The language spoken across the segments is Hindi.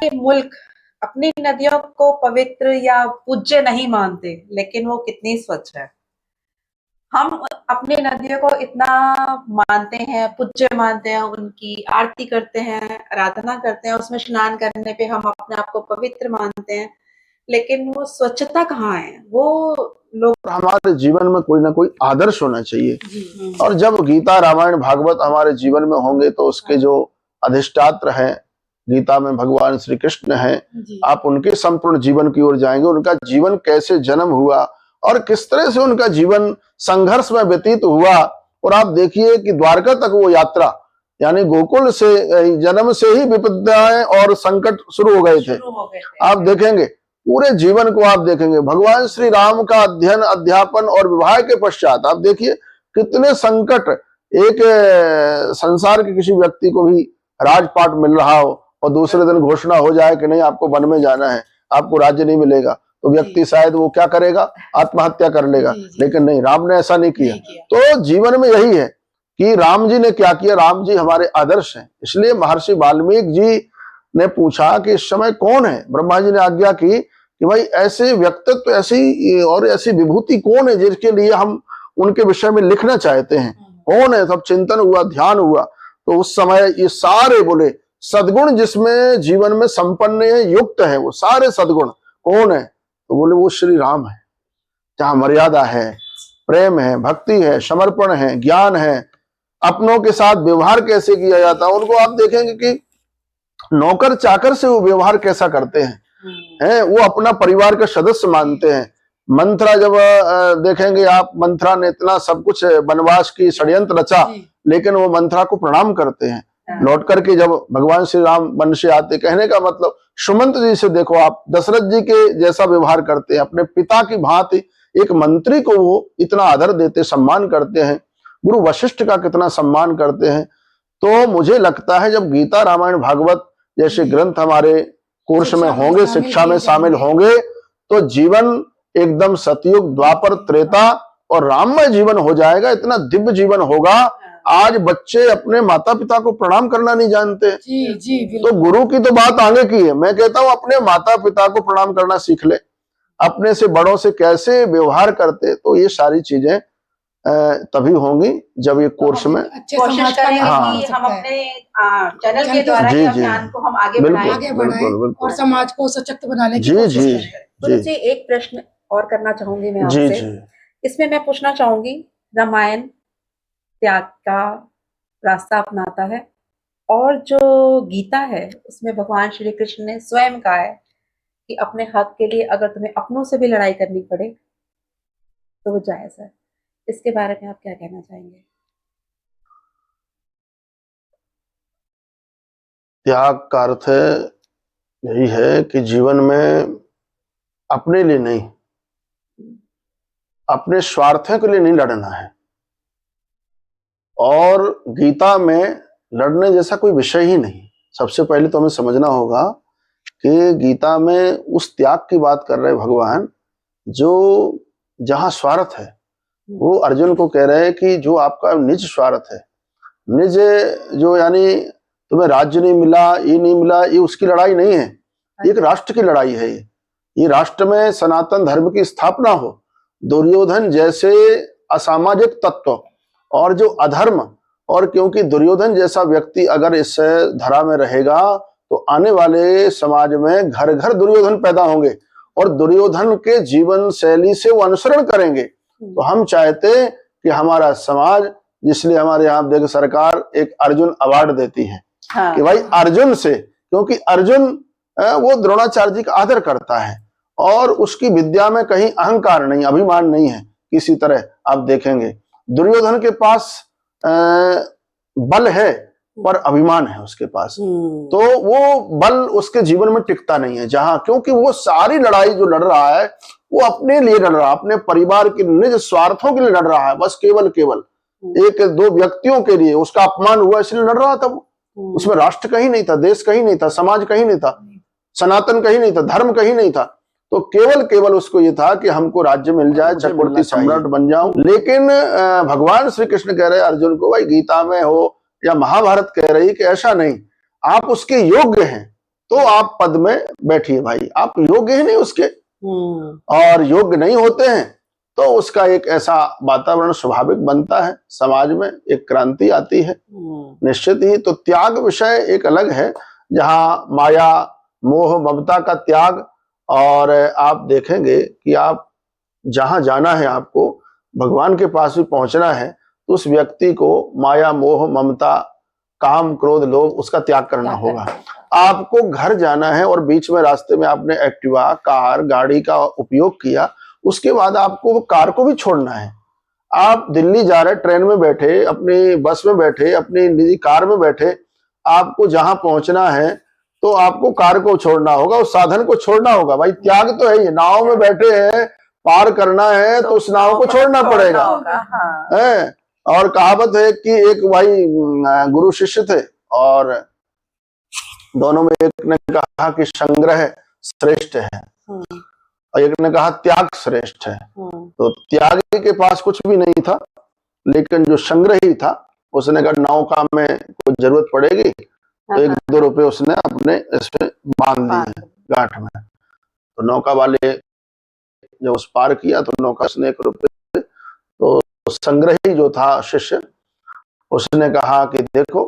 ये मुल्क अपनी नदियों को पवित्र या पूज्य नहीं मानते, लेकिन वो कितनी स्वच्छ है। हम अपनी नदियों को इतना मानते हैं, पूज्य मानते हैं, उनकी आरती करते हैं, आराधना करते हैं, उसमें स्नान करने पे हम अपने आप को पवित्र मानते हैं, लेकिन वो स्वच्छता कहाँ है? वो लोग हमारे जीवन में कोई ना कोई आदर्श होना चाहिए। और जब गीता रामायण भागवत हमारे जीवन में होंगे तो उसके जो अधिष्ठात्र हैं, गीता में भगवान श्री कृष्ण हैं, आप उनके संपूर्ण जीवन की ओर जाएंगे। उनका जीवन कैसे जन्म हुआ और किस तरह से उनका जीवन संघर्ष में व्यतीत हुआ। और आप देखिए कि द्वारका तक वो यात्रा, यानी गोकुल से जन्म से ही विपदाएं और संकट शुरू हो गए थे। आप देखेंगे पूरे जीवन को, आप देखेंगे भगवान श्री राम का अध्ययन अध्यापन और विवाह के पश्चात आप देखिए कितने संकट। एक संसार के किसी व्यक्ति को भी राजपाट मिल रहा हो और दूसरे दिन घोषणा हो जाए कि नहीं आपको वन में जाना है, आपको राज्य नहीं मिलेगा, तो व्यक्ति शायद वो क्या करेगा, आत्महत्या कर लेगा। लेकिन नहीं, राम ने ऐसा नहीं किया। तो जीवन में यही है कि राम जी ने क्या किया। राम जी हमारे आदर्श हैं। इसलिए महर्षि वाल्मीकि जी ने पूछा कि इस समय कौन है। ब्रह्मा जी ने आज्ञा की कि भाई ऐसे व्यक्तित्व, ऐसी विभूति कौन है जिसके लिए हम उनके विषय में लिखना चाहते हैं, कौन है। सब चिंतन हुआ, ध्यान हुआ, तो उस समय ये सारे बोले सद्गुण जिसमें जीवन में संपन्न है, युक्त है, वो सारे सद्गुण कौन है, तो बोले वो श्री राम है। जहां मर्यादा है, प्रेम है, भक्ति है, समर्पण है, ज्ञान है, अपनों के साथ व्यवहार कैसे किया जाता है। उनको आप देखेंगे कि नौकर चाकर से वो व्यवहार कैसा करते हैं, वो अपना परिवार का सदस्य मानते हैं। मंथरा जब देखेंगे आप, मंथरा ने इतना सब कुछ वनवास की षड्यंत्र रचा, लेकिन वो मंथरा को प्रणाम करते हैं। लौट करके जब भगवान श्री राम वन से आते, कहने का मतलब सुमंत जी से देखो आप, दशरथ जी के जैसा व्यवहार करते हैं, अपने पिता की भांति एक मंत्री को वो इतना आदर देते, सम्मान करते हैं। गुरु वशिष्ठ का कितना सम्मान करते हैं। तो मुझे लगता है जब गीता रामायण भागवत जैसे ग्रंथ हमारे कोर्स में होंगे, शिक्षा में शामिल होंगे, तो जीवन एकदम सतयुग, द्वापर, त्रेता और राममय जीवन हो जाएगा। इतना दिव्य जीवन होगा। आज बच्चे अपने माता पिता को प्रणाम करना नहीं जानते। तो गुरु की तो बात आगे की है। मैं कहता हूं अपने माता पिता को प्रणाम करना सीख ले, अपने से बड़ों से कैसे व्यवहार करते, तो ये सारी चीजें तभी होंगी जब ये कोर्स में कोशिश करेंगे कि हम अपने चैनल के द्वारा ज्ञान को हम आगे बढ़ाएं और समाज को सशक्त बनाने की कोशिश करें। गुरु जी, एक प्रश्न और करना चाहूंगी मैं आपसे। इसमें मैं पूछना चाहूंगी, रामायण त्याग का रास्ता अपनाता है और जो गीता है उसमें भगवान श्री कृष्ण ने स्वयं कहा है कि अपने हक के लिए अगर तुम्हें अपनों से भी लड़ाई करनी पड़े तो वो जायज है। इसके बारे में आप क्या कहना चाहेंगे? त्याग का अर्थ यही है कि जीवन में अपने लिए नहीं, अपने स्वार्थों के लिए नहीं लड़ना है। और गीता में लड़ने जैसा कोई विषय ही नहीं। सबसे पहले तो हमें समझना होगा कि गीता में उस त्याग की बात कर रहे भगवान जो जहां स्वार्थ है। वो अर्जुन को कह रहे हैं कि जो आपका निज स्वार्थ है, निज जो, यानी तुम्हें राज्य नहीं मिला, ये नहीं मिला, ये उसकी लड़ाई नहीं है, एक राष्ट्र की लड़ाई है। ये राष्ट्र में सनातन धर्म की स्थापना हो। दुर्योधन जैसे असामाजिक तत्व और जो अधर्म, और क्योंकि दुर्योधन जैसा व्यक्ति अगर इस धरा में रहेगा तो आने वाले समाज में घर घर दुर्योधन पैदा होंगे और दुर्योधन के जीवन शैली से वो अनुसरण करेंगे। तो हम चाहते कि हमारा समाज, जिसलिए हमारे यहाँ देख सरकार एक अर्जुन अवार्ड देती है कि भाई अर्जुन से, क्योंकि अर्जुन वो द्रोणाचार्य जी का आदर करता है और उसकी विद्या में कहीं अहंकार नहीं, अभिमान नहीं है किसी तरह। आप देखेंगे दुर्योधन के पास बल है पर अभिमान है उसके पास, तो वो बल उसके जीवन में टिकता नहीं है। जहां, क्योंकि वो सारी लड़ाई जो लड़ रहा है वो अपने लिए लड़ रहा है, अपने परिवार के निज स्वार्थों के लिए लड़ रहा है, बस केवल एक दो व्यक्तियों के लिए। उसका अपमान हुआ इसलिए लड़ रहा था वो। उसमें राष्ट्र कहीं नहीं था, देश कहीं नहीं था, समाज कहीं नहीं था, सनातन कहीं नहीं था, धर्म कहीं नहीं था। तो केवल उसको ये था कि हमको राज्य मिल जाए, चक्रवर्ती सम्राट बन जाऊं। लेकिन भगवान श्री कृष्ण कह रहे अर्जुन को, भाई गीता में हो या महाभारत कह रही कि ऐसा नहीं, आप उसके योग्य हैं तो आप पद में बैठिए भाई, आप योग्य ही नहीं उसके, और योग्य नहीं होते हैं तो उसका एक ऐसा वातावरण स्वाभाविक बनता है, समाज में एक क्रांति आती है निश्चित ही। तो त्याग विषय एक अलग है, जहाँ माया मोह ममता का त्याग, और आप देखेंगे कि आप जहां जाना है, आपको भगवान के पास भी पहुंचना है, तो उस व्यक्ति को माया मोह ममता काम क्रोध लोभ उसका त्याग करना होगा। आपको घर जाना है और बीच में रास्ते में आपने एक्टिवा कार गाड़ी का उपयोग किया, उसके बाद आपको वो कार को भी छोड़ना है। आप दिल्ली जा रहे, ट्रेन में बैठे, अपनी बस में बैठे, अपनी निजी कार में बैठे, आपको जहां पहुंचना है तो आपको कार को छोड़ना होगा, उस साधन को छोड़ना होगा। भाई त्याग तो है ही, नाव में बैठे हैं, पार करना है तो उस नाव को छोड़ना पड़ेगा है। और कहावत है कि एक भाई गुरु शिष्य थे, और दोनों में एक ने कहा कि संग्रह श्रेष्ठ है और एक ने कहा त्याग श्रेष्ठ है। तो त्यागी के पास कुछ भी नहीं था, लेकिन जो संग्रही था उसने कहा नौका में कोई जरूरत पड़ेगी तो 1-2 रुपए उसने अपने इसमें बांध दिए गांठ में। तो नौका वाले जब उस पार किया तो नौका उसने 1 रुपए, तो संग्रही जो था शिष्य उसने कहा कि देखो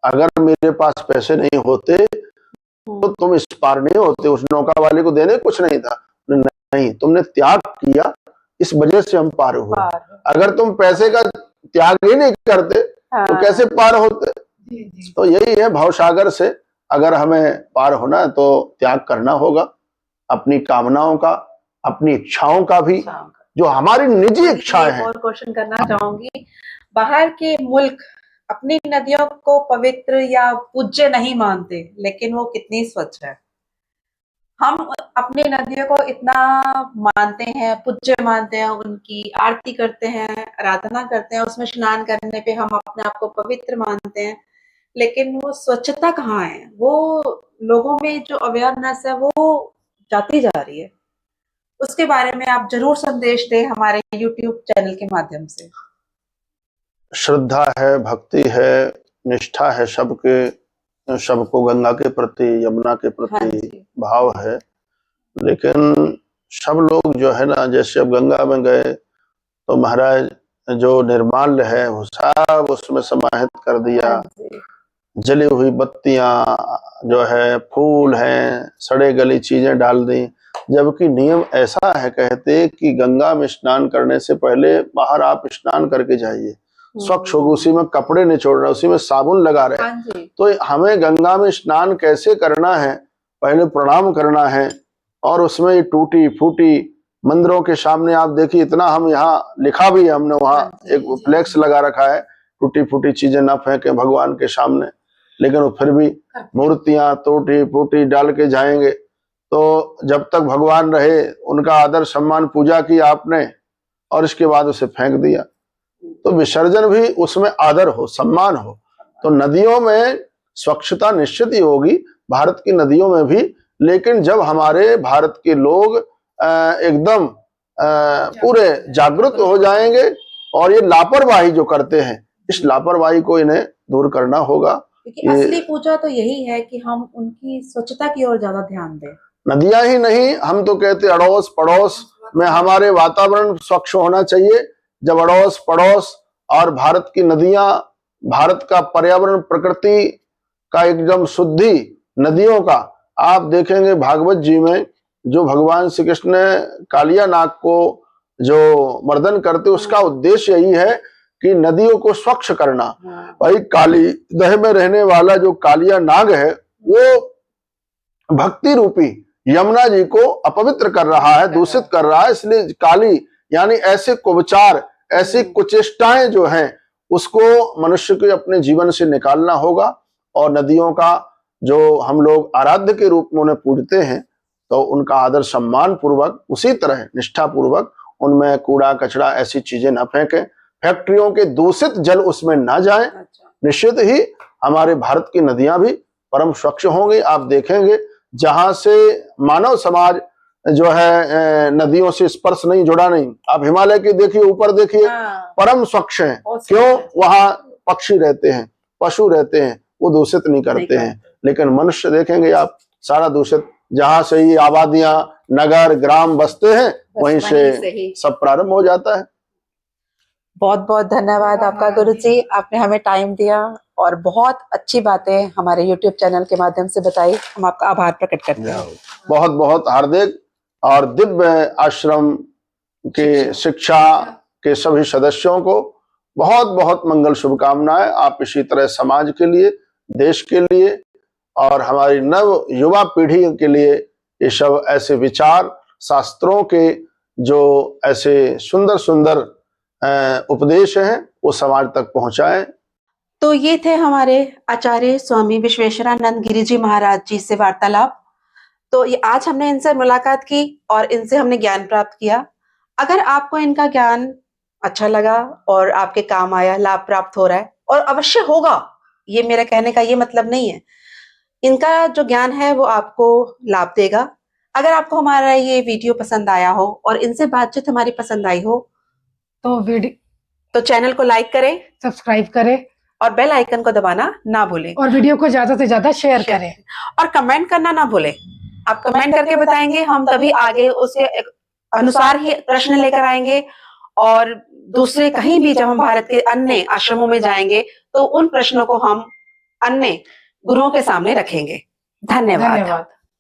अगर मेरे पास पैसे नहीं होते तो तुम इस पार नहीं होते। उस नौका वाले को देने कुछ नहीं था, नहीं तुमने त्याग किया इस वजह से हम पार हुए, अगर तुम पैसे का त्याग ही नहीं करते तो कैसे पार होते। तो यही है, भवसागर से अगर हमें पार होना है तो त्याग करना होगा, अपनी कामनाओं का, अपनी इच्छाओं का भी, जो हमारी निजी इच्छाएं हैं। और क्वेश्चन करना चाहूंगी, बाहर के मुल्क अपनी नदियों को पवित्र या पूज्य नहीं मानते, लेकिन वो कितनी स्वच्छ है। हम अपनी नदियों को इतना मानते हैं, पूज्य मानते हैं, उनकी आरती करते हैं, आराधना करते हैं, उसमें स्नान करने पे हम अपने आप को पवित्र मानते हैं, लेकिन वो स्वच्छता कहाँ है? वो लोगों में जो अवेयरनेस है वो जाती जा रही है। उसके बारे में आप जरूर संदेश दें हमारे YouTube चैनल के माध्यम से। श्रद्धा है, भक्ति है, निष्ठा है, सबको गंगा के प्रति, यमुना के प्रति भाव है, लेकिन सब लोग जो है ना, जैसे अब गंगा में गए तो महाराज जो निर्माल्य है वो सब उसमें समाहित कर दिया, जली हुई बत्तियां जो है, फूल हैं, सड़े गली चीजें डाल दी, जबकि नियम ऐसा है, कहते कि गंगा में स्नान करने से पहले बाहर आप स्नान करके जाइए, स्वच्छ होगी, उसी में कपड़े निचोड़ रहे, उसी में साबुन लगा रहे। तो हमें गंगा में स्नान कैसे करना है, पहले प्रणाम करना है, और उसमें टूटी फूटी मंदिरों के सामने आप देखिए, इतना हम यहाँ लिखा भी है हमने, वहाँ एक फ्लेक्स लगा रखा है, टूटी फूटी चीजें न फेंके भगवान के सामने, लेकिन वो फिर भी मूर्तियां टूटी फूटी डाल के जाएंगे। तो जब तक भगवान रहे उनका आदर सम्मान पूजा की आपने, और इसके बाद उसे फेंक दिया, तो विसर्जन भी उसमें आदर हो, सम्मान हो। तो नदियों में स्वच्छता निश्चित ही होगी, भारत की नदियों में भी, लेकिन जब हमारे भारत के लोग एकदम पूरे जागरूक हो जाएंगे, और ये लापरवाही जो करते हैं, इस लापरवाही को इन्हें दूर करना होगा। असली पूजा तो यही है कि हम उनकी स्वच्छता की ओर ज्यादा ध्यान दें। नदियां ही नहीं, हम तो कहते अड़ोस पड़ोस में हमारे वातावरण स्वच्छ होना चाहिए। जब अड़ोस पड़ोस और भारत की नदियां, भारत का पर्यावरण, प्रकृति का एकदम शुद्धि नदियों का, आप देखेंगे भागवत जी में जो भगवान श्री कृष्ण ने कालिया नाग को जो मर्दन करते, उसका उद्देश्य यही है कि नदियों को स्वच्छ करना। भाई काली दह में रहने वाला जो कालिया नाग है, वो भक्ति रूपी यमुना जी को अपवित्र कर रहा है, दूषित कर रहा है, इसलिए काली यानी ऐसे कुविचार, ऐसी कुचेष्टाएं जो हैं, उसको मनुष्य को अपने जीवन से निकालना होगा। और नदियों का जो हम लोग आराध्य के रूप में उन्हें पूजते हैं, तो उनका आदर सम्मान पूर्वक, उसी तरह निष्ठा पूर्वक उनमें कूड़ा कचरा ऐसी चीजें न फेंकें, फैक्ट्रियों के दूषित जल उसमें ना जाएं। निश्चित ही हमारे भारत की नदियां भी परम स्वच्छ होंगी। आप देखेंगे जहां से मानव समाज जो है नदियों से स्पर्श नहीं, जुड़ा नहीं, आप हिमालय की देखिए, ऊपर देखिए, परम स्वच्छ है। क्यों? वहां पक्षी रहते हैं, पशु रहते हैं, वो दूषित नहीं करते हैं। लेकिन मनुष्य देखेंगे आप, सारा दूषित, जहां से ये आबादियां, नगर, ग्राम बसते हैं, वहीं से सब प्रारंभ हो जाता है। बहुत बहुत धन्यवाद आपका गुरुजी, आपने हमें टाइम दिया और बहुत अच्छी बातें हमारे YouTube चैनल के माध्यम से बताई। हम आपका आभार प्रकट करते हैं। बहुत बहुत हार्दिक और दिव्य आश्रम के शिक्षा के सभी सदस्यों को बहुत बहुत मंगल शुभकामनाएं। आप इसी तरह समाज के लिए, देश के लिए और हमारी नव युवा पीढ़ी के लिए ये सब ऐसे विचार, शास्त्रों के जो ऐसे सुंदर सुंदर उपदेश हैं वो समाज तक पहुंचाएं। तो ये थे हमारे आचार्य स्वामी विश्वेश्वरानंद गिरी जी महाराज जी से वार्तालाप। तो ये आज हमने इनसे मुलाकात की और इनसे हमने ज्ञान प्राप्त किया। अगर आपको इनका ज्ञान अच्छा लगा और आपके काम आया, लाभ प्राप्त हो रहा है, और अवश्य होगा, ये मेरा कहने का ये मतलब नहीं है, इनका जो ज्ञान है वो आपको लाभ देगा। अगर आपको हमारा ये वीडियो पसंद आया हो और इनसे बातचीत हमारी पसंद आई हो तो चैनल को लाइक करें, सब्सक्राइब करें और बेल आइकन को दबाना ना भूलें, और वीडियो को ज्यादा से ज्यादा शेयर करें और कमेंट करना ना भूलें। आप कमेंट करके बताएंगे, हम तभी आगे उसके अनुसार ही प्रश्न लेकर आएंगे, और दूसरे कहीं भी जब हम भारत के अन्य आश्रमों में जाएंगे तो उन प्रश्नों को हम अन्य गुरुओं के सामने रखेंगे। धन्यवाद।